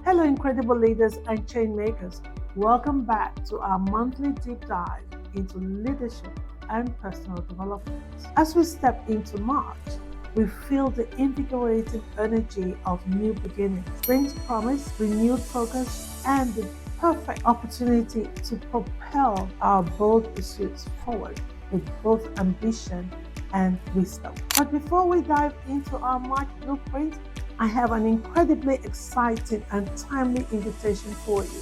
Hello, incredible leaders and change makers. Welcome back to our monthly deep dive into leadership and personal development. As we step into March, we feel the invigorating energy of new beginnings, spring's promise, renewed focus, and the perfect opportunity to propel our bold pursuits forward with both ambition and wisdom. But before we dive into our March blueprint, I have an incredibly exciting and timely invitation for you,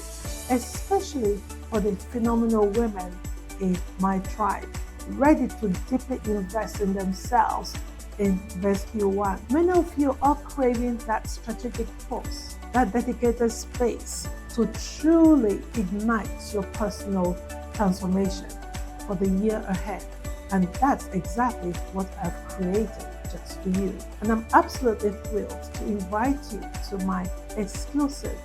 especially for the phenomenal women in my tribe, ready to deeply invest in themselves in this Q1. Many of you are craving that strategic force, that dedicated space to truly ignite your personal transformation for the year ahead. And that's exactly what I've created just for you. And I'm absolutely thrilled to invite you to my exclusive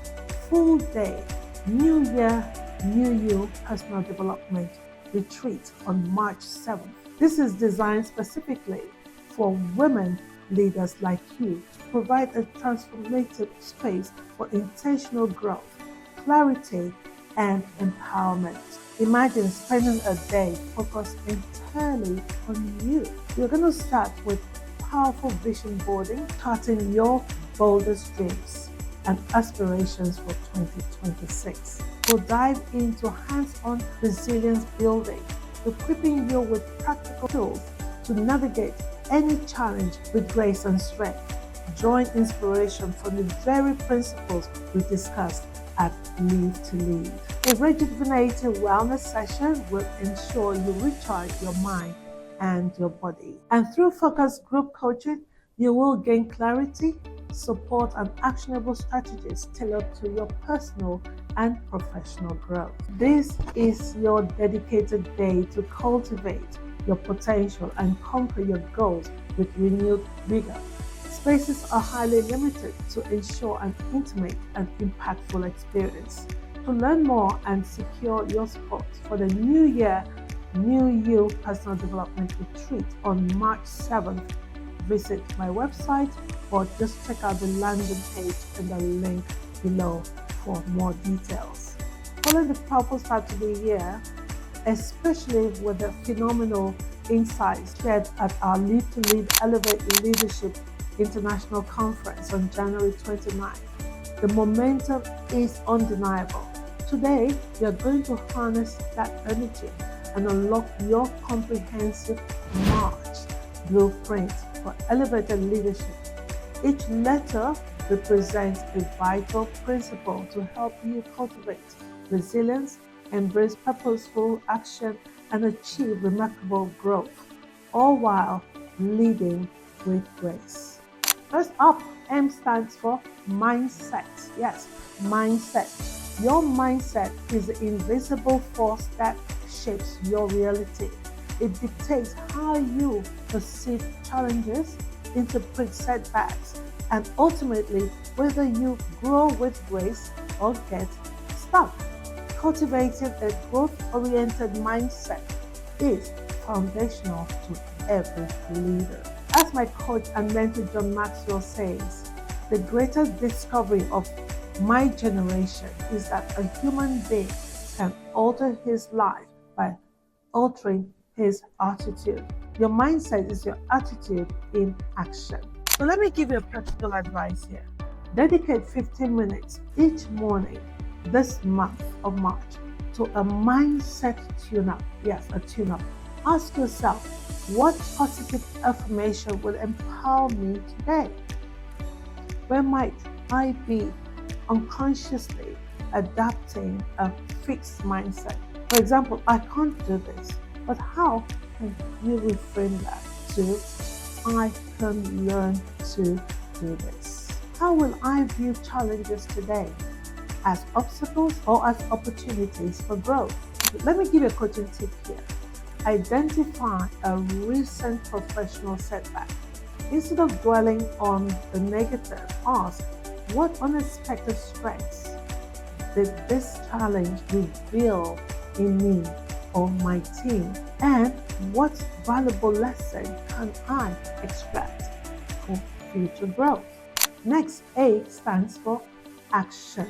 full-day New Year, New You personal development retreat on March 7th. This is designed specifically for women leaders like you to provide a transformative space for intentional growth, clarity, and empowerment. Imagine spending a day focused entirely on you. You're going to start with powerful vision boarding, charting your boldest dreams and aspirations for 2026. We'll dive into hands-on resilience building, equipping you with practical tools to navigate any challenge with grace and strength, drawing inspiration from the very principles we discussed at Live to Lead. A rejuvenating wellness session will ensure you recharge your mind and your body. And through focused group coaching, you will gain clarity, support, and actionable strategies tailored to your personal and professional growth. This is your dedicated day to cultivate your potential and conquer your goals with renewed vigor. Spaces are highly limited to ensure an intimate and impactful experience. To learn more and secure your spot for the New Year, New You personal development retreat on March 7th, visit my website or just check out the landing page in the link below for more details. Following the powerful start to the year, especially with the phenomenal insights shared at our Live to Lead Elevate Leadership International Conference on January 29th, the momentum is undeniable. Today, we are going to harness that energy and unlock your comprehensive March blueprint for elevated leadership. Each letter represents a vital principle to help you cultivate resilience, embrace purposeful action, and achieve remarkable growth, all while leading with grace. First up, M stands for mindset. Yes, mindset. Your mindset is the invisible force that shapes your reality. It dictates how you perceive challenges, interpret setbacks, and ultimately whether you grow with grace or get stuck. Cultivating a growth-oriented mindset is foundational to every leader. As my coach and mentor John Maxwell says, the greatest discovery of my generation is that a human being can alter his life by altering his attitude. Your mindset is your attitude in action. So let me give you a practical advice here. Dedicate 15 minutes each morning this month of March to a mindset tune-up. Yes, a tune-up. Ask yourself, what positive affirmation will empower me today? Where might I be unconsciously adapting a fixed mindset? For example, I can't do this, but how can you reframe that to, I can learn to do this? How will I view challenges today? As obstacles or as opportunities for growth? Let me give you a coaching tip here. Identify a recent professional setback. Instead of dwelling on the negative, ask, what unexpected strengths did this challenge reveal in me or my team? And what valuable lesson can I extract? future growth. Next, A stands for action.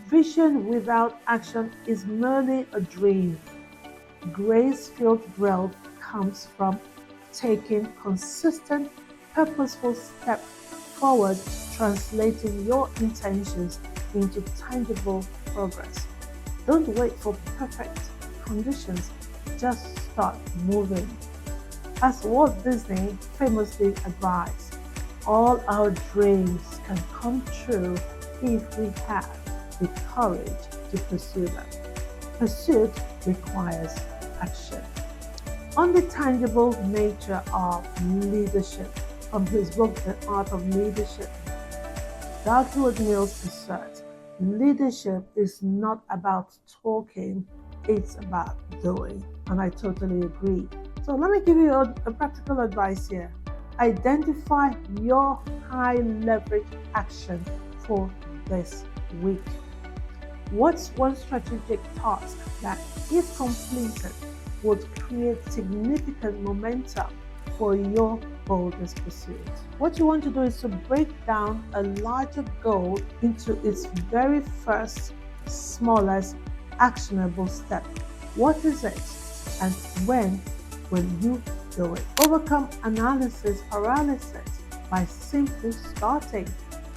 Vision without action is merely a dream. Grace-filled growth comes from taking consistent, purposeful steps forward, translating your intentions into tangible progress. Don't wait for perfect conditions, just start moving. As Walt Disney famously advised, all our dreams can come true if we have the courage to pursue them. Pursuit requires action. On the tangible nature of leadership, from his book, The Art of Leadership, Dr. Mills asserts, leadership is not about talking, it's about doing. And I totally agree. So let me give you a practical advice here. Identify your high leverage action for this week. What's one strategic task that, if completed, would create significant momentum for your boldest pursuit? What you want to do is to break down a larger goal into its very first, smallest, actionable step. What is it, and when will you do it? Overcome analysis paralysis by simply starting,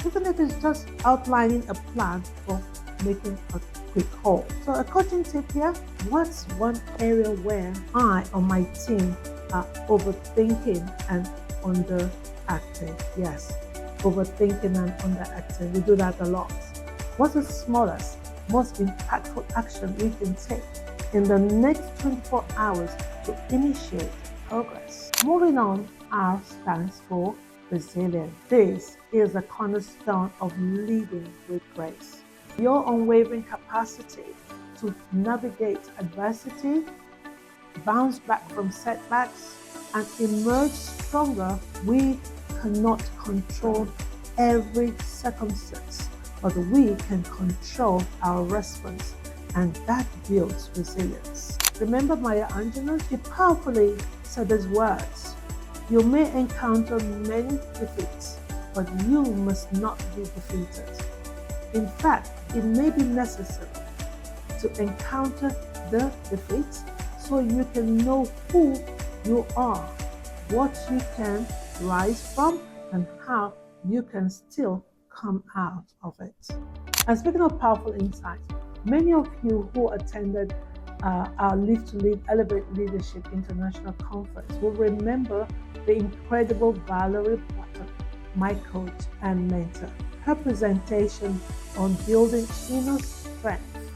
even if it's just outlining a plan for making a quick haul. So a coaching tip here: what's one area where I or my team are overthinking and underacting? Yes, overthinking and underacting. We do that a lot. What's the smallest, most impactful action we can take in the next 24 hours to initiate progress? Moving on, R stands for resilience. This is a cornerstone of leading with grace. Your unwavering capacity to navigate adversity, bounce back from setbacks, and emerge stronger. We cannot control every circumstance, but we can control our response, and that builds resilience. Remember Maya Angelou? She powerfully said these words: you may encounter many defeats, but you must not be defeated. In fact, it may be necessary to encounter the defeats so you can know who you are, what you can rise from, and how you can still come out of it. And speaking of powerful insights, many of you who attended our Live to Lead Elevate Leadership International Conference will remember the incredible Valorie Burton, my coach and mentor. Her presentation on building inner strength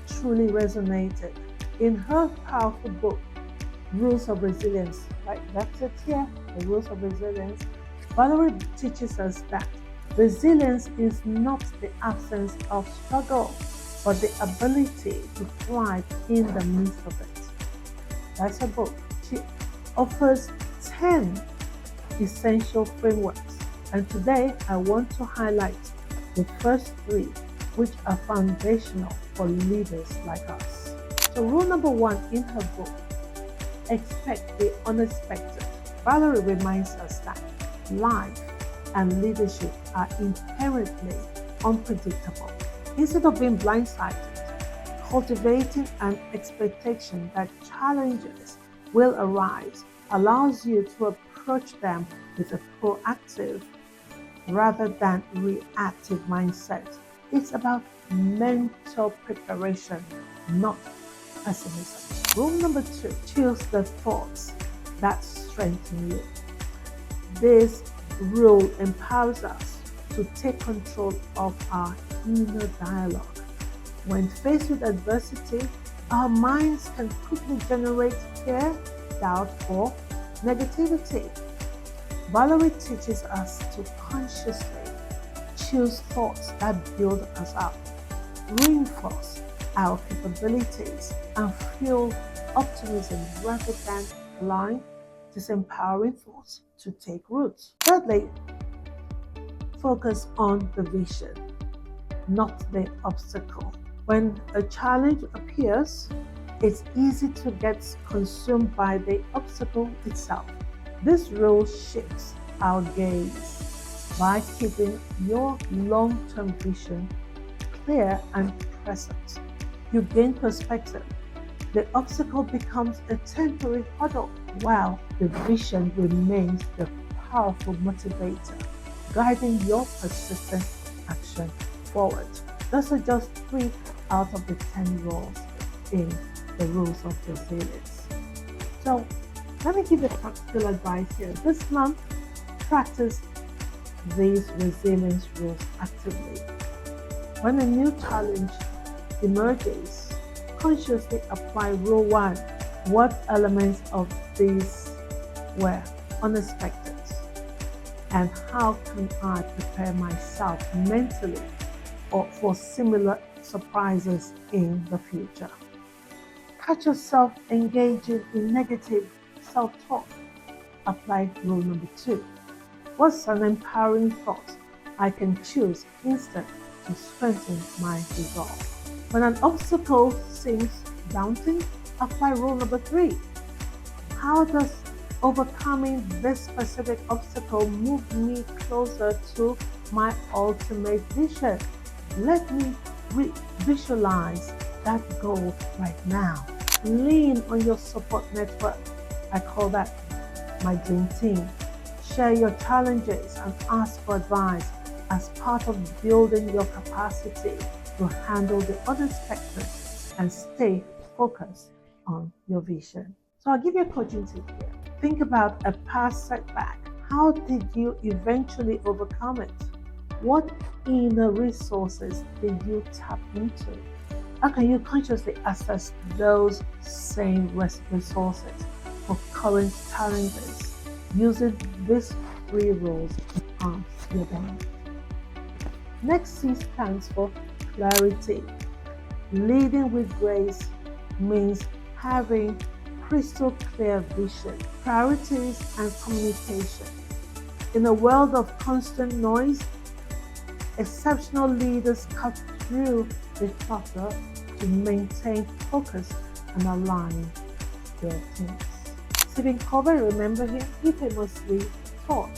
truly resonated. In her powerful book, Rules of Resilience, right? That's it here, the Rules of Resilience. Valorie teaches us that resilience is not the absence of struggle, but the ability to thrive in the midst of it. That's her book. She offers 10 essential frameworks, and today I want to highlight the first 3, which are foundational for leaders like us. So rule number 1 in her book: expect the unexpected. Valorie reminds us that life and leadership are inherently unpredictable. Instead of being blindsided, cultivating an expectation that challenges will arise allows you to approach them with a proactive rather than reactive mindset. It's about mental preparation, not pessimism. Rule number 2: choose the thoughts that strengthen you. This rule empowers us to take control of our inner dialogue. When faced with adversity, our minds can quickly generate fear, doubt, or negativity. Valorie teaches us to consciously choose thoughts that build us up, reinforce our capabilities, and fuel optimism rather than allowing disempowering thoughts to take root. Thirdly, focus on the vision, not the obstacle. When a challenge appears, it's easy to get consumed by the obstacle itself. This rule shifts our gaze by keeping your long-term vision clear and present. You gain perspective. The obstacle becomes a temporary hurdle, while the vision remains the powerful motivator, guiding your persistent action forward. Those are just 3 out of the 10 rules in the rules of resilience. So let me give you practical advice here. This month, practice these resilience rules actively. When a new challenge emerges, consciously apply Rule 1. What elements of these were unexpected? And how can I prepare myself mentally or for similar surprises in the future? Catch yourself engaging in negative self-talk. Apply Rule number 2. What's an empowering thought I can choose instead to strengthen my resolve? When an obstacle seems daunting, apply Rule number 3. How does overcoming this specific obstacle move me closer to my ultimate vision? Let me visualize that goal right now. Lean on your support network. I call that my dream team. Share your challenges and ask for advice as part of building your capacity to handle the unexpected and stay focused on your vision. So I'll give you a coaching tip here. Think about a past setback. How did you eventually overcome it? What inner resources did you tap into? How can you consciously assess those same resources for current challenges using these 3 rules to enhance your game? Next C stands for clarity. Leading with grace means having crystal clear vision, priorities, and communication. In a world of constant noise, exceptional leaders cut through the clutter to maintain focus and align their teams. Stephen Covey, remember him? He famously taught,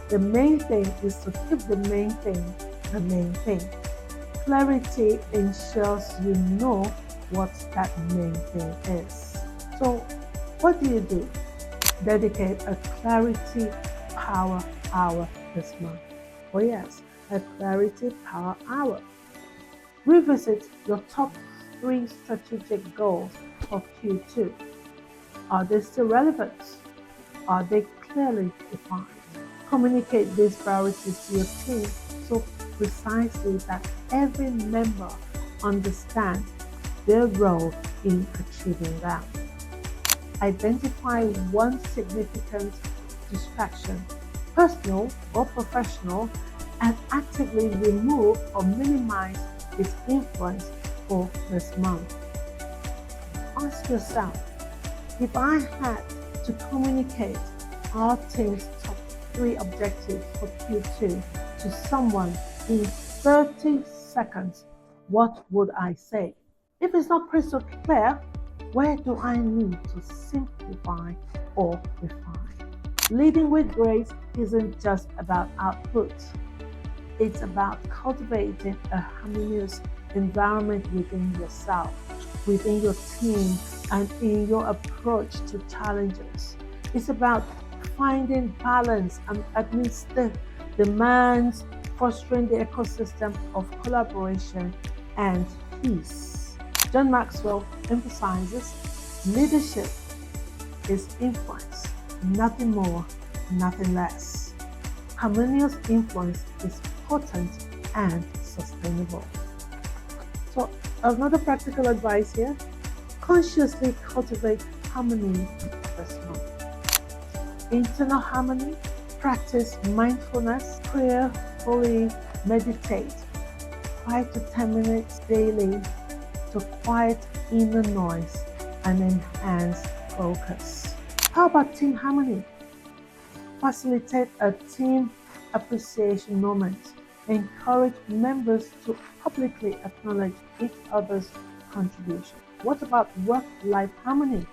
the main thing is to keep the main thing the main thing. Clarity ensures you know what that main thing is. So what do? Dedicate a clarity power hour this month. Oh yes, a clarity power hour. Revisit your top 3 strategic goals of Q2. Are they still relevant? Are they clearly defined? Communicate these priorities to your team so precisely that every member understands their role in achieving them. Identify one significant distraction, personal or professional, and actively remove or minimize its influence for this month. Ask yourself, if I had to communicate our team's top 3 objectives for Q2 to someone in 30 seconds, what would I say? If it's not crystal clear, where do I need to simplify or refine? Leading with grace isn't just about output. It's about cultivating a harmonious environment within yourself, within your team, and in your approach to challenges. It's about finding balance and amidst the demands, fostering the ecosystem of collaboration and peace. John Maxwell emphasizes leadership is influence, nothing more, nothing less. Harmonious influence is potent and sustainable. So another practical advice here, consciously cultivate harmony this month. Internal harmony, practice mindfulness, prayerfully meditate 5 to 10 minutes daily to quiet inner noise and enhance focus. How about team harmony? Facilitate a team appreciation moment. Encourage members to publicly acknowledge each other's contribution. What about work-life harmony?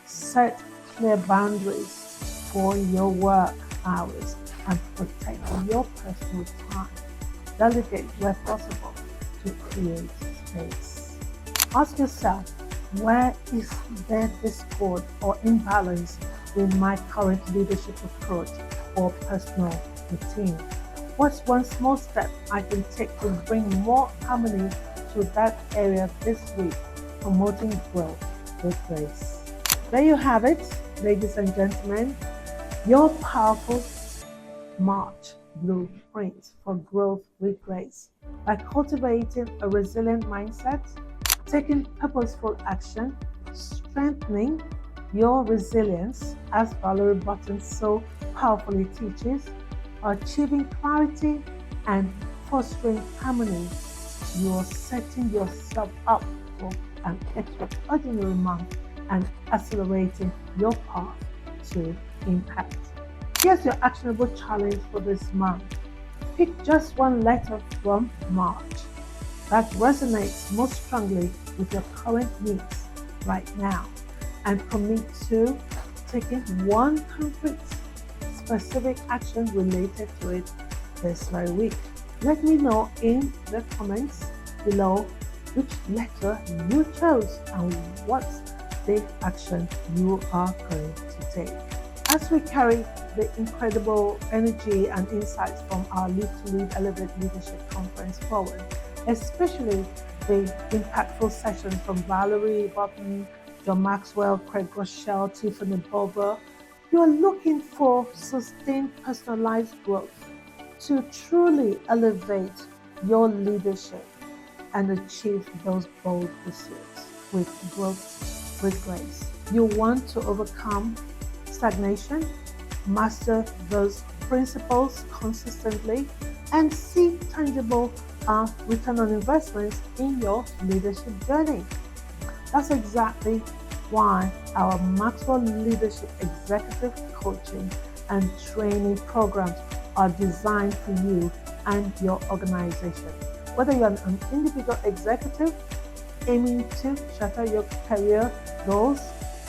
Set clear boundaries for your work hours and protect your personal time. Delegate where possible to create space. Ask yourself, where is there discord or imbalance in my current leadership approach or personal routine? What's one small step I can take to bring more harmony to that area this week, promoting growth with grace? There you have it, ladies and gentlemen, your powerful M.A.R.C.H blueprint for growth with grace. By cultivating a resilient mindset, taking purposeful action, strengthening your resilience, as Valorie Burton so powerfully teaches, achieving clarity and fostering harmony, you are setting yourself up for an extraordinary month and accelerating your path to impact. Here's your actionable challenge for this month. Pick just one letter from M.A.R.C.H that resonates most strongly with your current needs right now and commit to taking one concrete, specific action related to it this very week. Let me know in the comments below which letter you chose and what big action you are going to take. As we carry the incredible energy and insights from our Lead to Lead Elevate Leadership Conference forward, especially the impactful sessions from Valorie Burton, John Maxwell, Craig Rochelle, Tiffany Bober, you are looking for sustained personalized growth to truly elevate your leadership and achieve those bold pursuits with growth with grace. You want to overcome stagnation, master those principles consistently, and see tangible return on investments in your leadership journey. That's exactly why our Maxwell Leadership Executive Coaching and Training programs are designed for you and your organization. Whether you're an individual executive aiming to shatter your career goals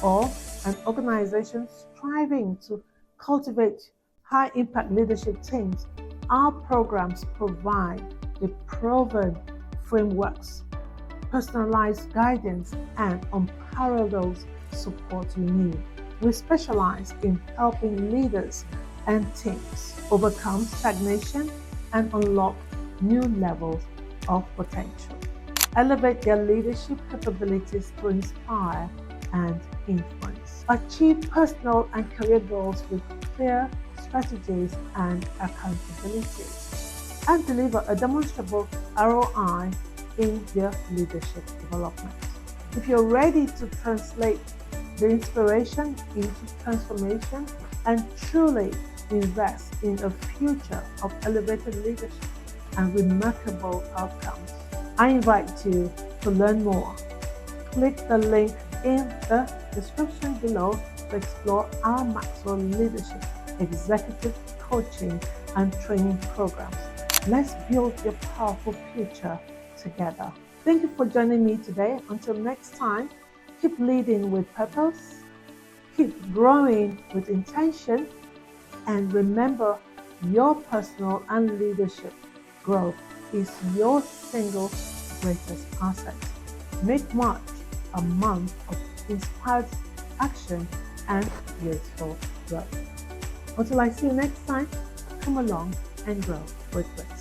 or an organization striving to cultivate high-impact leadership teams, our programs provide the proven frameworks, personalized guidance, and unparalleled support you need. We specialize in helping leaders and teams overcome stagnation and unlock new levels of potential. Elevate their leadership capabilities to inspire and influence. Achieve personal and career goals with clear strategies and accountability. And deliver a demonstrable ROI in their leadership development. If you're ready to translate the inspiration into transformation and truly invest in a future of elevated leadership and remarkable outcomes, I invite you to learn more. Click the link in the description below to explore our Maxwell Leadership Executive Coaching and Training programs. Let's build your powerful future together. Thank you for joining me today. Until next time, keep leading with purpose, keep growing with intention, and remember, your personal and leadership growth is your single greatest asset. Make March a month of inspired action and beautiful growth. Until I see you next time, come along and grow with grace.